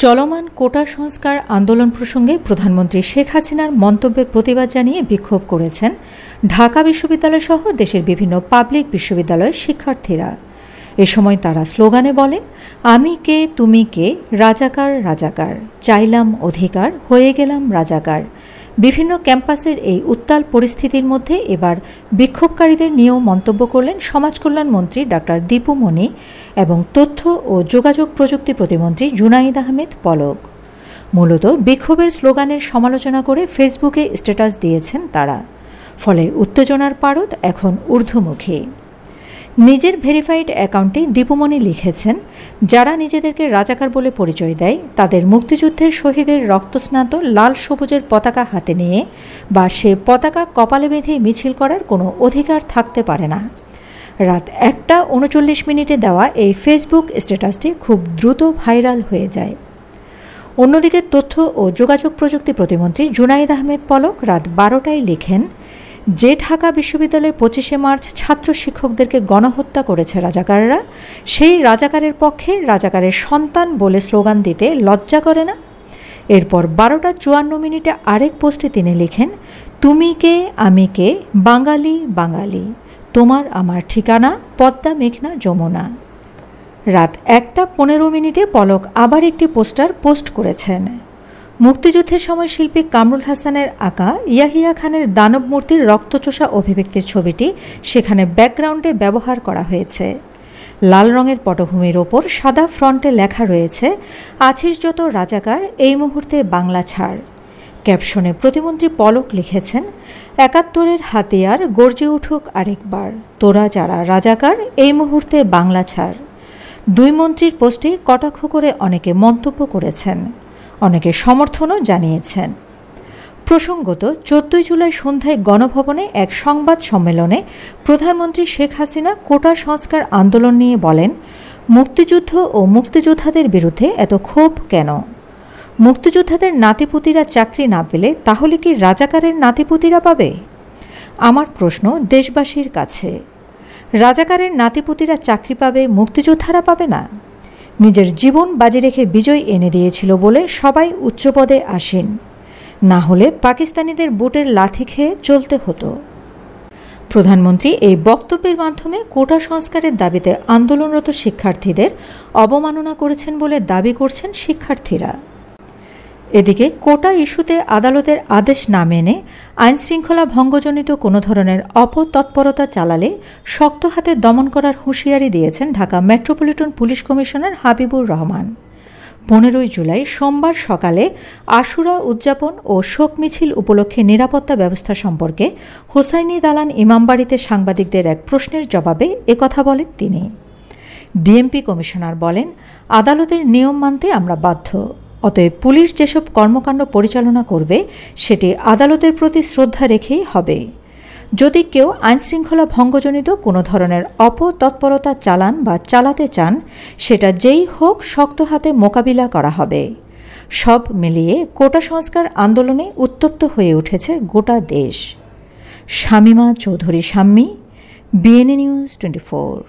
চলমান কোটা সংস্কার আন্দোলন প্রসঙ্গে প্রধানমন্ত্রী শেখ হাসিনার মন্তব্যের প্রতিবাদ জানিয়ে বিক্ষোভ করেছেন ঢাকা বিশ্ববিদ্যালয় সহ দেশের বিভিন্ন পাবলিক বিশ্ববিদ্যালয়ের শিক্ষার্থীরা। এ সময় তারা স্লোগানে বলেন, আমি কে তুমি কে, রাজাকার রাজাকার, চাইলাম অধিকার, হয়ে গেলাম রাজাকার। বিভিন্ন ক্যাম্পাসের এই উত্তাল পরিস্থিতির মধ্যে এবার বিক্ষোভকারীদের নিয়েও মন্তব্য করলেন সমাজকল্যাণ মন্ত্রী ডক্টর দীপু মনি এবং তথ্য ও যোগাযোগ প্রযুক্তি প্রতিমন্ত্রী জুনাইদ আহমেদ পলক। মূলত বিক্ষোভের স্লোগানের সমালোচনা করে ফেসবুকে স্ট্যাটাস দিয়েছেন তারা। ফলে উত্তেজনার পারদ এখন ঊর্ধ্বমুখী। নিজের ভেরিফাইড অ্যাকাউন্টে দীপুমণি লিখেছেন, যারা নিজেদেরকে রাজাকার বলে পরিচয় দেয় তাদের মুক্তিযুদ্ধের শহীদের রক্তস্নাত লাল সবুজের পতাকা হাতে নিয়ে বা সে পতাকা কপালে বেঁধে মিছিল করার কোনো অধিকার থাকতে পারে না। রাত 1:39 দেওয়া এই ফেসবুক স্ট্যাটাসটি খুব দ্রুত ভাইরাল হয়ে যায়। অন্যদিকে তথ্য ও যোগাযোগ প্রযুক্তি প্রতিমন্ত্রী জুনাইদ আহমেদ পলক রাত 12টায় লিখেন, যে ঢাকা বিশ্ববিদ্যালয়ে 25শে মার্চ ছাত্র শিক্ষকদেরকে গণহত্যা করেছে রাজাকাররা, সেই রাজাকারের পক্ষে রাজাকারের সন্তান বলে স্লোগান দিতে লজ্জা করে না? এরপর 12:54 আরেক পোস্টে তিনি লিখেন, তুমি কে আমি কে, বাঙালি বাঙালি, তোমার আমার ঠিকানা পদ্মা মেঘনা যমুনা। রাত 1:15 পলক আবার একটি পোস্টার পোস্ট করেছেন। মুক্তিযুদ্ধের সময় শিল্পী কামরুল হাসানের আঁকা ইয়াহিয়া খানের দানব মূর্তির রক্তচোষা অভিব্যক্তির ছবিটি সেখানে ব্যাকগ্রাউন্ডে ব্যবহার করা হয়েছে। লাল রঙের পটভূমির ওপর সাদা ফ্রন্টে লেখা রয়েছে, আছিস যত রাজাকার এই মুহূর্তে বাংলা ছাড়। ক্যাপশনে প্রতিমন্ত্রী পলক লিখেছেন, 71-এর হাতিয়ার গর্জে উঠুক আরেকবার, তোরা যারা রাজাকার এই মুহূর্তে বাংলা ছাড়। দুই মন্ত্রীর পোস্টে কটাক্ষ করে অনেকে মন্তব্য করেছেন, অনেকে সমর্থনও জানিয়েছেন। প্রসঙ্গত 14 জুলাই সন্ধ্যায় গণভবনে এক সংবাদ সম্মেলনে প্রধানমন্ত্রী শেখ হাসিনা কোটা সংস্কার আন্দোলন নিয়ে বলেন, মুক্তিযুদ্ধ ও মুক্তিযোদ্ধাদের বিরুদ্ধে এত ক্ষোভ কেন? মুক্তিযোদ্ধাদের নাতিপুতিরা চাকরি না পেলে তাহলে কি রাজাকারের নাতিপুতিরা পাবে? আমার প্রশ্ন দেশবাসীর কাছে, রাজাকারের নাতিপুতিরা চাকরি পাবে, মুক্তিযোদ্ধারা পাবে না? নিজের জীবন বাজি রেখে বিজয় এনে দিয়েছিল বলে সবাই উচ্চপদে আসেন, না হলে পাকিস্তানিদের বুটের লাথি খেয়ে চলতে হতো। প্রধানমন্ত্রী এই বক্তব্যের মাধ্যমে কোটা সংস্কারের দাবিতে আন্দোলনরত শিক্ষার্থীদের অবমাননা করেছেন বলে দাবি করছেন শিক্ষার্থীরা। এদিকে কোটা ইস্যুতে আদালতের আদেশ না মেনে আইনশৃঙ্খলা ভঙ্গজনিত কোনো ধরনের অপতৎপরতা চালালে শক্ত হাতে দমন করার হুঁশিয়ারি দিয়েছেন Dhaka metropolitan police commissioner Habibur Rahman. 15 July সোমবার সকালে আশুরা উদযাপন ও শোক মিছিল উপলক্ষে নিরাপত্তা ব্যবস্থা সম্পর্কে হোসাইনী দালান ইমামবাড়িতে সাংবাদিকদের এক প্রশ্নের জবাবে একথা বলেন তিনি। ডিএমপি কমিশনার বলেন, আদালতের নিয়ম মানতে আমরা বাধ্য, অতএব পুলিশ যেসব কর্মকাণ্ড পরিচালনা করবে সেটি আদালতের প্রতি শ্রদ্ধা রেখেই হবে। যদি কেউ আইনশৃঙ্খলা ভঙ্গজনিত কোনো ধরনের অপতৎপরতা চালান বা চালাতে চান, সেটা যেই হোক শক্ত হাতে মোকাবিলা করা হবে। সব মিলিয়ে কোটা সংস্কার আন্দোলনে উত্তপ্ত হয়ে উঠেছে গোটা দেশ। Shamima Chowdhury Shammi, BNA news 24।